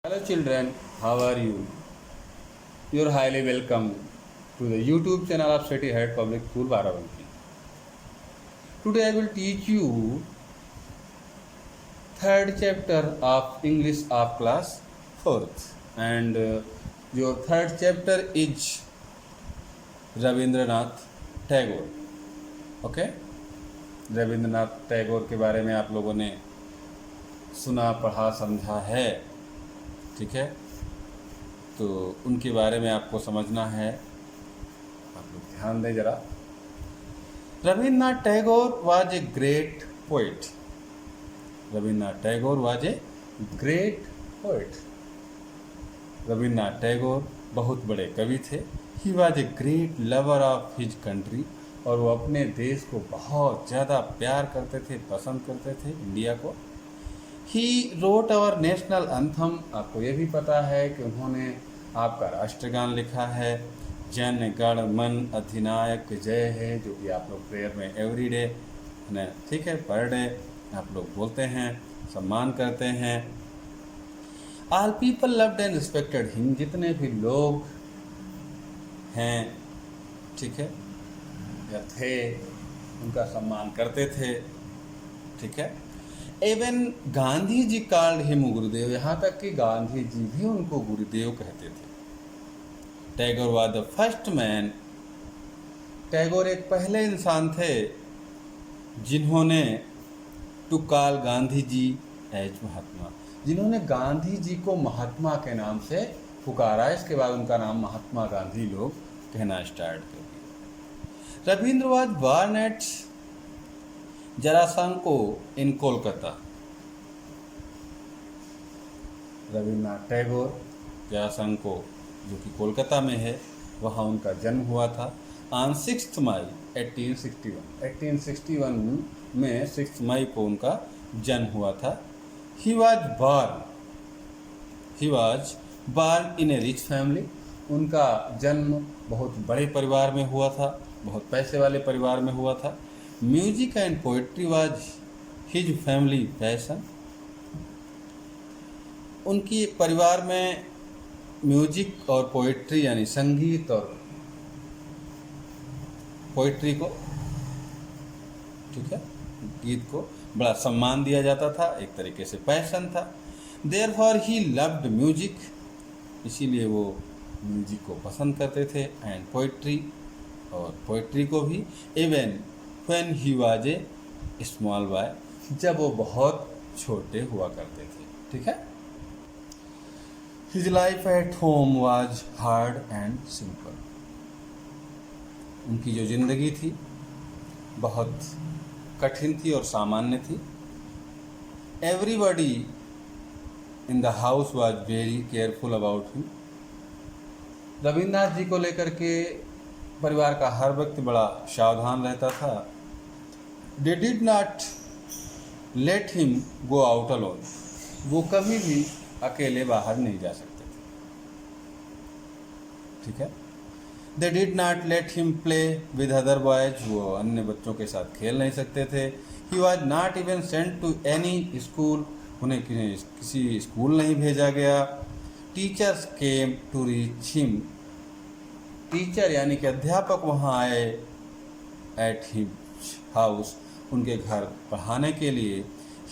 Hello children, how are you? You are highly welcome to the YouTube channel of City Head Public School Barabanki. Today I will teach you third chapter of English of class 4th and your third chapter is Rabindranath Tagore. Okay, Rabindranath Tagore के बारे में आप लोगों ने सुना, पढ़ा, समझा है. ठीक है, तो उनके बारे में आपको समझना है. आप लोग ध्यान दें जरा. Rabindranath Tagore was a great poet. Rabindranath Tagore was a great poet. Rabindranath Tagore बहुत बड़े कवि थे. He was a great lover of his country. और वो अपने देश को बहुत ज़्यादा प्यार करते थे, पसंद करते थे, इंडिया को. He wrote our national anthem. आपको ये भी पता है कि उन्होंने आपका राष्ट्रगान लिखा है, जन गण मन अधिनायक जय है, जो कि आप लोग प्रेयर में एवरी डे, ठीक है, पर डे आप लोग बोलते हैं, सम्मान करते हैं. All people loved and respected him. जितने भी लोग हैं, ठीक है, या थे, उनका सम्मान करते थे. ठीक है. Avon Gandhi ji called him गुरुदेव. यहाँ तक कि गांधी जी भी उनको गुरुदेव कहते थे. Tagore was the first man. Tagore एक पहले इंसान थे जिन्होंने to call Gandhi ji as Mahatma. जिन्होंने गांधी जी को महात्मा के नाम से पुकारा. इसके बाद उनका नाम महात्मा गांधी लोग कहना स्टार्ट कर दिया. रविंद्र वाज बॉर्न एट जरासंको इन कोलकाता. रविन्द्रनाथ टैगोर जरासंको, जो कि कोलकाता में है, वहाँ उनका जन्म हुआ था. ऑन 6 मई 1861 में 6 मई को उनका जन्म हुआ था. He was born in A rich family. उनका जन्म बहुत बड़े परिवार में हुआ था, बहुत पैसे वाले परिवार में हुआ था. Music and poetry was his family passion. उनकी परिवार में म्यूजिक और पोइट्री यानी संगीत और पोइट्री को, ठीक है, गीत को बड़ा सम्मान दिया जाता था, एक तरीके से पैशन था. Therefore he loved music. इसीलिए वो म्यूजिक को पसंद करते थे, एंड पोइट्री, और पोइट्री को भी. Even when he was a small boy. जब वो बहुत छोटे हुआ करते थे. ठीक है. His life at home was hard and simple. उनकी जो जिंदगी थी बहुत कठिन थी और सामान्य थी. Everybody in the house was very careful about him. Rabindranath ji को लेकर के परिवार का हर व्यक्ति बड़ा सावधान रहता था. दे did not let him go out alone. वो कभी भी अकेले बाहर नहीं जा सकते थे. ठीक है. They did not let him play with other boys. वो अन्य बच्चों के साथ खेल नहीं सकते थे. He was not even sent to any school. उन्हें किसी स्कूल नहीं भेजा गया. Teachers came to reach him. Teacher यानी कि अध्यापक वहाँ आए एट हिज हाउस, उनके घर पढ़ाने के लिए.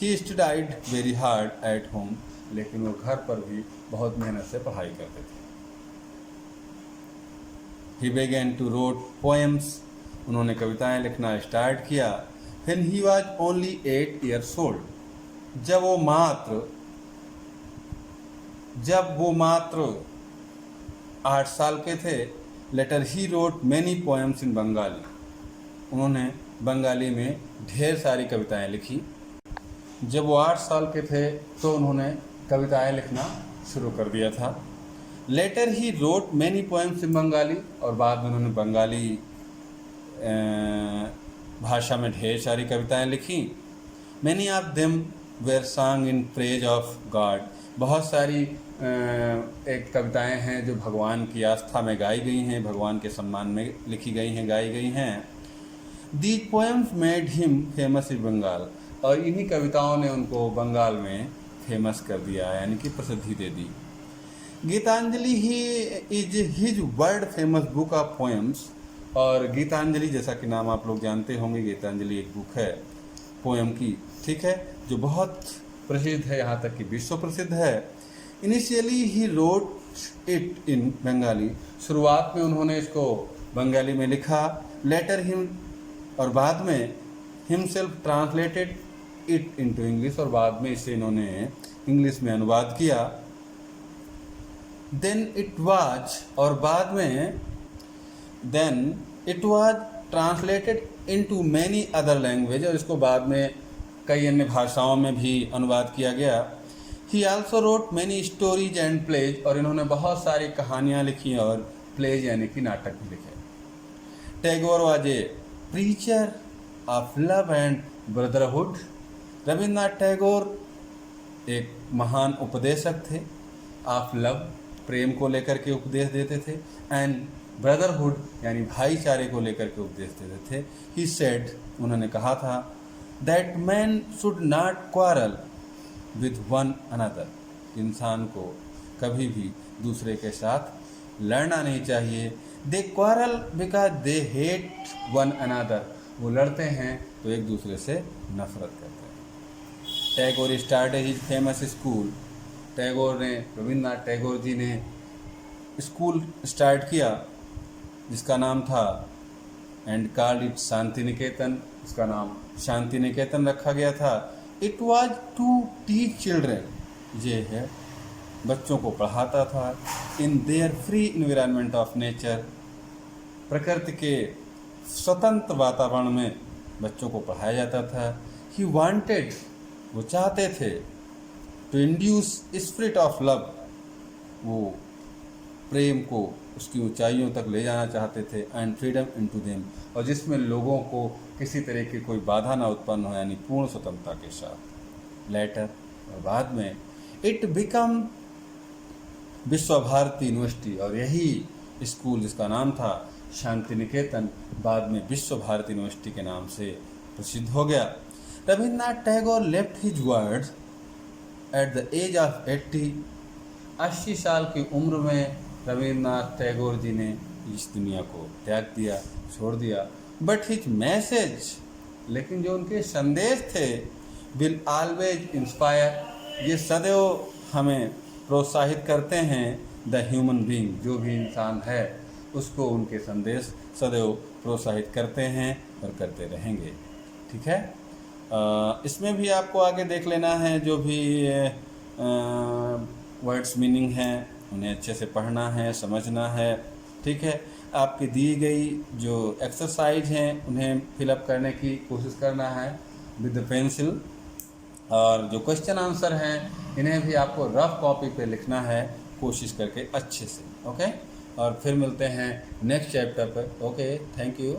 He studied very hard at home. लेकिन वो घर पर भी बहुत मेहनत से पढ़ाई करते थे. ही बेगन टू रोट पोएम्स. उन्होंने कविताएं लिखना स्टार्ट किया. When he was only 8 years old. जब वो मात्र 8 साल के थे. Later he wrote many poems in Bengali. उन्होंने बंगाली में ढेर सारी कविताएं लिखी. जब वो 8 साल के थे तो उन्होंने कविताएं लिखना शुरू कर दिया था. Later he wrote many poems in Bengali. और बाद में उन्होंने बंगाली भाषा में ढेर सारी कविताएं लिखी. Many of them were song in praise of God. बहुत सारी एक कविताएं हैं जो भगवान की आस्था में गाई गई हैं, भगवान के सम्मान में लिखी गई हैं, गाई गई हैं. These poems made him famous in Bengal. और इन्हीं कविताओं ने उनको बंगाल में फेमस कर दिया, यानी कि प्रसिद्धि दे दी। Gitanjali he is his world famous book of poems. और गीतांजलि, जैसा कि नाम आप लोग जानते होंगे, गीतांजलि एक बुक है पोएम की, ठीक है, जो बहुत प्रसिद्ध है, यहाँ तक कि विश्व प्रसिद्ध है। Initially he wrote it in Bengali. शुरुआत में उन्होंने इसको बंगाली में लिखा। लेटर हिम, और बाद में himself translated it into English, और बाद में इसे इन्होंने इंग्लिश में अनुवाद किया। देन इट वाज, और बाद में then it was translated into many other language, और इसको बाद में कई अन्य भाषाओं में भी अनुवाद किया गया। He also wrote many stories and plays, और इन्होंने बहुत सारी कहानियाँ लिखी और प्लेज यानी कि नाटक भी लिखे। Tagore was a preacher of love and brotherhood. Rabindranath Tagore एक महान उपदेशक थे, ऑफ लव, प्रेम को लेकर के उपदेश देते थे, एंड ब्रदरहुड यानी भाईचारे को लेकर के उपदेश देते थे। ही सेड, उन्होंने कहा था, that man should not quarrel with one another. इंसान को कभी भी दूसरे के साथ लड़ना नहीं चाहिए। They quarrel because they hate one another. वो लड़ते हैं तो एक दूसरे से नफरत करते हैं। Tagore started his famous school. Tagore ने, रविन्द्रनाथ टैगोर जी ने स्कूल स्टार्ट किया जिसका नाम था and called it Shanti Niketan. इसका नाम शांति निकेतन रखा गया था। It was to teach children, ये है बच्चों को पढ़ाता था, in their free environment of nature, प्रकृति के स्वतंत्र वातावरण में बच्चों को पढ़ाया जाता था। ही वांटेड, वो चाहते थे, to induce spirit of love, वो प्रेम को उसकी ऊंचाइयों तक ले जाना चाहते थे, एंड फ्रीडम इनटू देम, और जिसमें लोगों को किसी तरह की कोई बाधा ना उत्पन्न हो, यानी पूर्ण स्वतंत्रता के साथ। लेटर, और बाद में इट बिकम विश्व भारती यूनिवर्सिटी, और यही स्कूल जिसका नाम था शांति निकेतन बाद में विश्व भारती यूनिवर्सिटी के नाम से प्रसिद्ध हो गया। Rabindranath Tagore left his world at the age of 80 साल की उम्र में रविन्द्रनाथ टैगोर जी ने इस दुनिया को त्याग दिया, छोड़ दिया। बट हिज मैसेज, लेकिन जो उनके संदेश थे, विल ऑलवेज इंस्पायर, ये सदैव हमें प्रोत्साहित करते हैं। द ह्यूमन बीइंग, जो भी इंसान है उसको उनके संदेश सदैव प्रोत्साहित करते हैं और करते रहेंगे। ठीक है, इसमें भी आपको आगे देख लेना है, जो भी वर्ड्स मीनिंग हैं उन्हें अच्छे से पढ़ना है, समझना है। ठीक है, आपकी दी गई जो एक्सरसाइज हैं उन्हें फिलअप करने की कोशिश करना है विद द पेंसिल, और जो क्वेश्चन आंसर हैं इन्हें भी आपको रफ कॉपी पे लिखना है कोशिश करके अच्छे से। ओके, और फिर मिलते हैं नेक्स्ट चैप्टर पर। Okay, thank you.